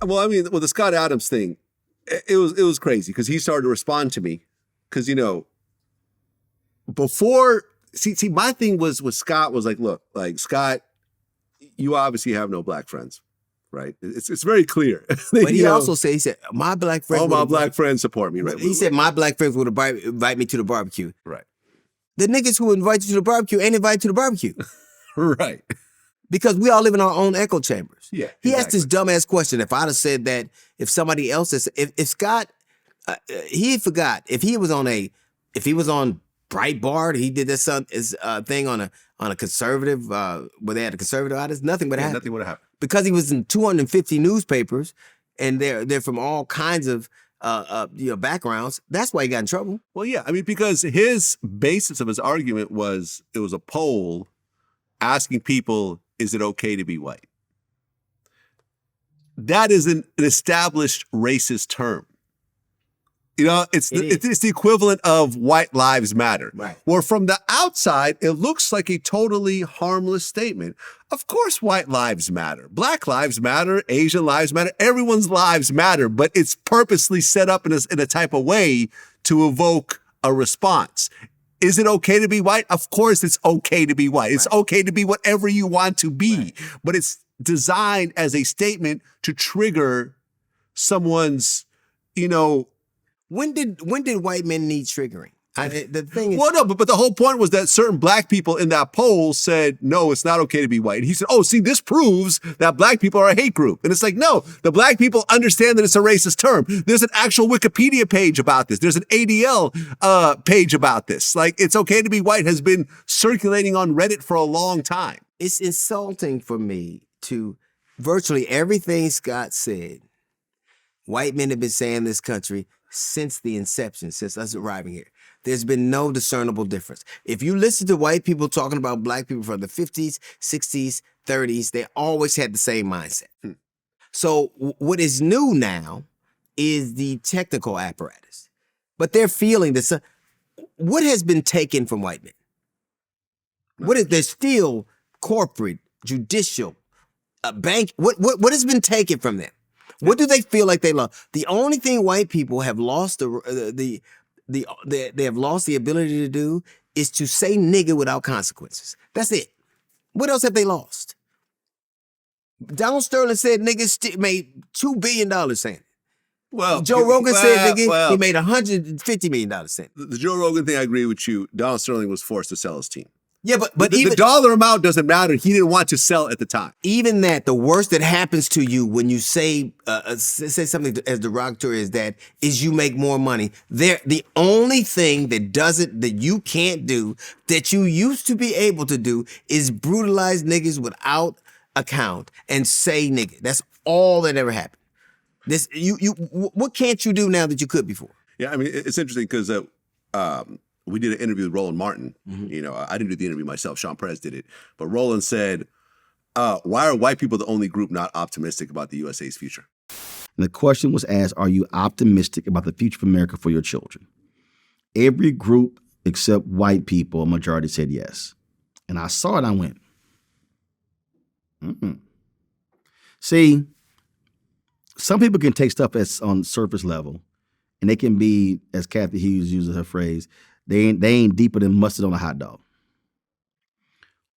Well, I mean, with the Scott Adams thing, it was crazy because he started to respond to me because, before, see, my thing was with Scott was like, look, like, Scott, you obviously have no black friends, right? It's very clear. But he also said, he said, my black friends. All my black friends support me, right? He said, my black friends would invite me to the barbecue. Right. The niggas who invite you to the barbecue ain't invited to the barbecue. Right. Because we all live in our own echo chambers. Yeah. He asked this dumbass question. If I'd have said that, if somebody else has, if Scott, he forgot if he was on Breitbart, he did this thing on a conservative, where they had a conservative audience, nothing would happen. Nothing would have happened. Because he was in 250 newspapers, and they're from all kinds of backgrounds. That's why he got in trouble. Well, yeah, I mean, because his basis of his argument was it was a poll asking people, is it okay to be white? That is an established racist term. It's the equivalent of white lives matter. Right. Where from the outside, it looks like a totally harmless statement. Of course, white lives matter. Black lives matter. Asian lives matter. Everyone's lives matter, but it's purposely set up in a type of way to evoke a response. Is it okay to be white? Of course it's okay to be white. It's okay to be whatever you want to be. Right. But it's designed as a statement to trigger someone's, When did white men need triggering? The thing is, well, no, but the whole point was that certain black people in that poll said, no, it's not okay to be white. And he said, oh, see, this proves that black people are a hate group. And it's like, no, the black people understand that it's a racist term. There's an actual Wikipedia page about this. There's an ADL page about this. Like, it's okay to be white has been circulating on Reddit for a long time. It's insulting for me to virtually everything Scott said. White men have been saying in this country since the inception, since us arriving here. There's been no discernible difference. If you listen to white people talking about black people from the 50s, 60s, 30s, they always had the same mindset. So what is new now is the technical apparatus. But they're feeling this. What has been taken from white men? There's still corporate, judicial, bank. What has been taken from them? What do they feel like they lost? The only thing white people have lost they have lost the ability to do is to say nigga without consequences. That's it. What else have they lost? Donald Sterling said niggas made $2 billion saying it. Well, Joe Rogan said nigga, he made $150 million saying it. The Joe Rogan thing, I agree with you. Donald Sterling was forced to sell his team. Yeah, but even the dollar amount doesn't matter. He didn't want to sell at the time. Even that, the worst that happens to you when you say something as derogatory as that is you make more money. The only thing that you can't do that you used to be able to do is brutalize niggas without account and say nigga. That's all that ever happened. What can't you do now that you could before? Yeah, I mean it's interesting because we did an interview with Roland Martin. Mm-hmm. I didn't do the interview myself. Sean Perez did it. But Roland said, why are white people the only group not optimistic about the USA's future? And the question was asked, are you optimistic about the future of America for your children? Every group except white people, a majority said yes. And I saw it, I went, See, some people can take stuff that's on surface level, and they can be, as Kathy Hughes uses her phrase, they ain't deeper than mustard on a hot dog.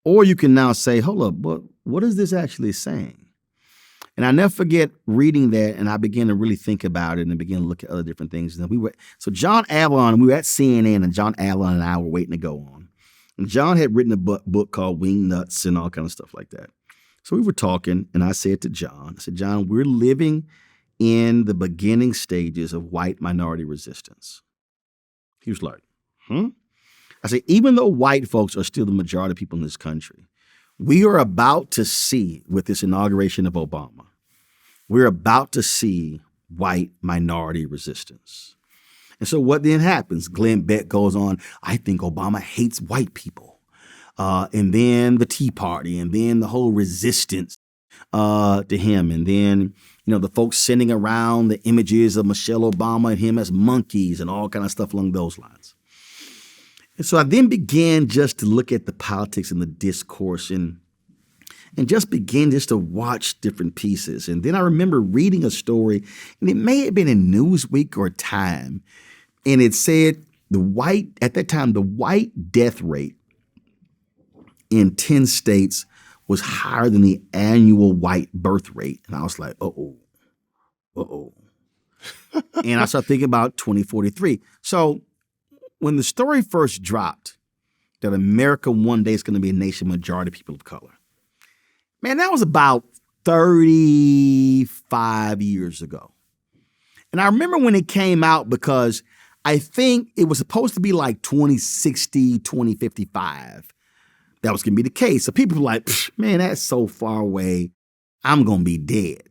Or you can now say, hold up, but what is this actually saying? And I never forget reading that, and I began to really think about it and began to look at other different things. And so John Avlon, we were at CNN, and John Avlon and I were waiting to go on. And John had written a book called Wing Nuts and all kind of stuff like that. So we were talking, and I said to John, John, we're living in the beginning stages of white minority resistance. He was like, I said, even though white folks are still the majority of people in this country, we are about to see, with this inauguration of Obama, we're about to see white minority resistance. And so what then happens? Glenn Beck goes on, I think Obama hates white people. And then the Tea Party, and then the whole resistance to him. And then, the folks sending around the images of Michelle Obama and him as monkeys and all kind of stuff along those lines. And so I then began just to look at the politics and the discourse. And and just begin just to watch different pieces. And then I remember reading a story, and it may have been in Newsweek or Time, and it said at that time, the white death rate in 10 states was higher than the annual white birth rate. And I was like, uh-oh. And I started thinking about 2043. So when the story first dropped that America one day is going to be a nation majority of people of color, man, that was about 35 years ago. And I remember when it came out because I think it was supposed to be like 2060, 2055. That was going to be the case. So people were like, man, that's so far away. I'm going to be dead.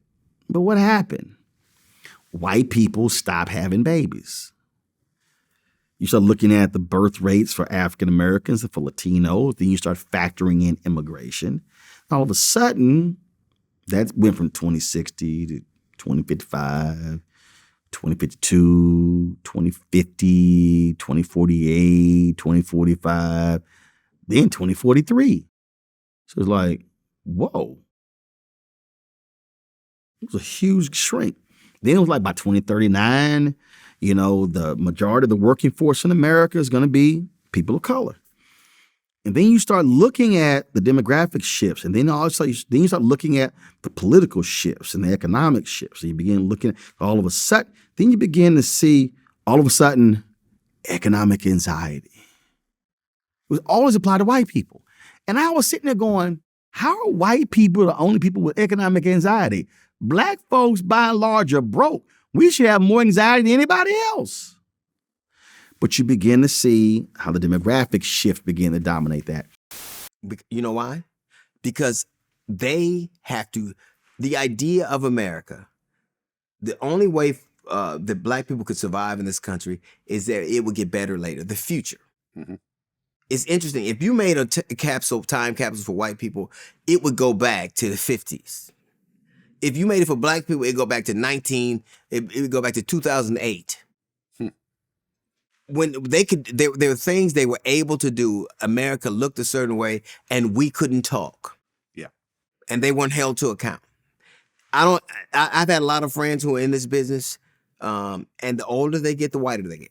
But what happened? White people stopped having babies. You start looking at the birth rates for African Americans and for Latinos. Then you start factoring in immigration. All of a sudden, that went from 2060 to 2055, 2052, 2050, 2048, 2045, then 2043. So it's like, whoa. It was a huge shrink. Then it was like by 2039, the majority of the working force in America is going to be people of color. And then you start looking at the demographic shifts, and then also you start looking at the political shifts and the economic shifts. So you begin looking at all of a sudden, then you begin to see all of a sudden economic anxiety. It was always applied to white people. And I was sitting there going, how are white people the only people with economic anxiety? Black folks, by and large, are broke. We should have more anxiety than anybody else. But you begin to see how the demographic shift begin to dominate that. You know why? Because they have to, the idea of America, the only way that black people could survive in this country is that it would get better later, the future. Mm-hmm. It's interesting. If you made a time capsule for white people, it would go back to the 50s. If you made it for black people, it'd go back to it would go back to 2008. When there were things they were able to do. America looked a certain way and we couldn't talk. Yeah. And they weren't held to account. I've had a lot of friends who are in this business, and the older they get, the whiter they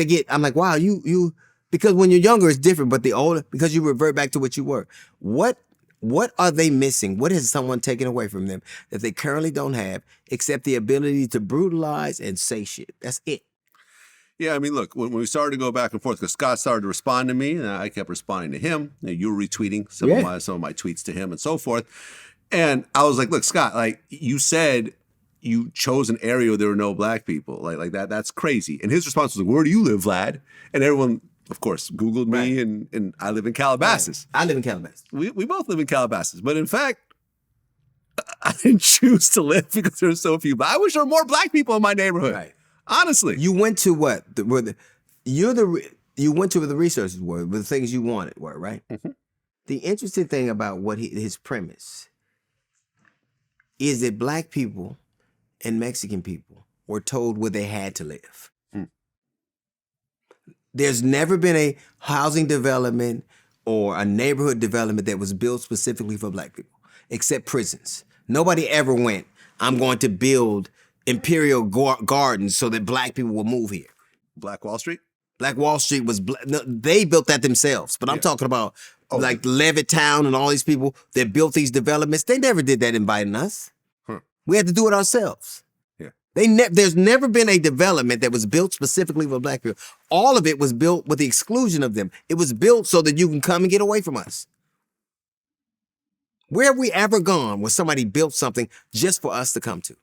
get. I'm like, wow, you, because when you're younger, it's different, but the older, because you revert back to what you were. What are they missing? What has someone taken away from them that they currently don't have, except the ability to brutalize and say shit? That's it. Yeah, I mean, look, when we started to go back and forth, because Scott started to respond to me, and I kept responding to him. You were retweeting some of my tweets to him and so forth. And I was like, look, Scott, like you said, you chose an area where there were no black people. Like that. That's crazy. And his response was like, where do you live, Vlad? And everyone, of course, Googled me, and I live in Calabasas. Right. I live in Calabasas. We both live in Calabasas. But in fact, I didn't choose to live because there were so few. But I wish there were more black people in my neighborhood. Right. Honestly. You went to what? You went to where the resources were the things you wanted were, right? Mm-hmm. The interesting thing about his premise is that black people and Mexican people were told where they had to live. There's never been a housing development or a neighborhood development that was built specifically for black people, except prisons. Nobody ever went, I'm going to build Imperial Gardens so that black people will move here. Black Wall Street? Black Wall Street was, they built that themselves. But I'm talking about like Levittown and all these people that built these developments. They never did that inviting us. We had to do it ourselves. Yeah. There's never been a development that was built specifically for black people. All of it was built with the exclusion of them. It was built so that you can come and get away from us. Where have we ever gone where somebody built something just for us to come to?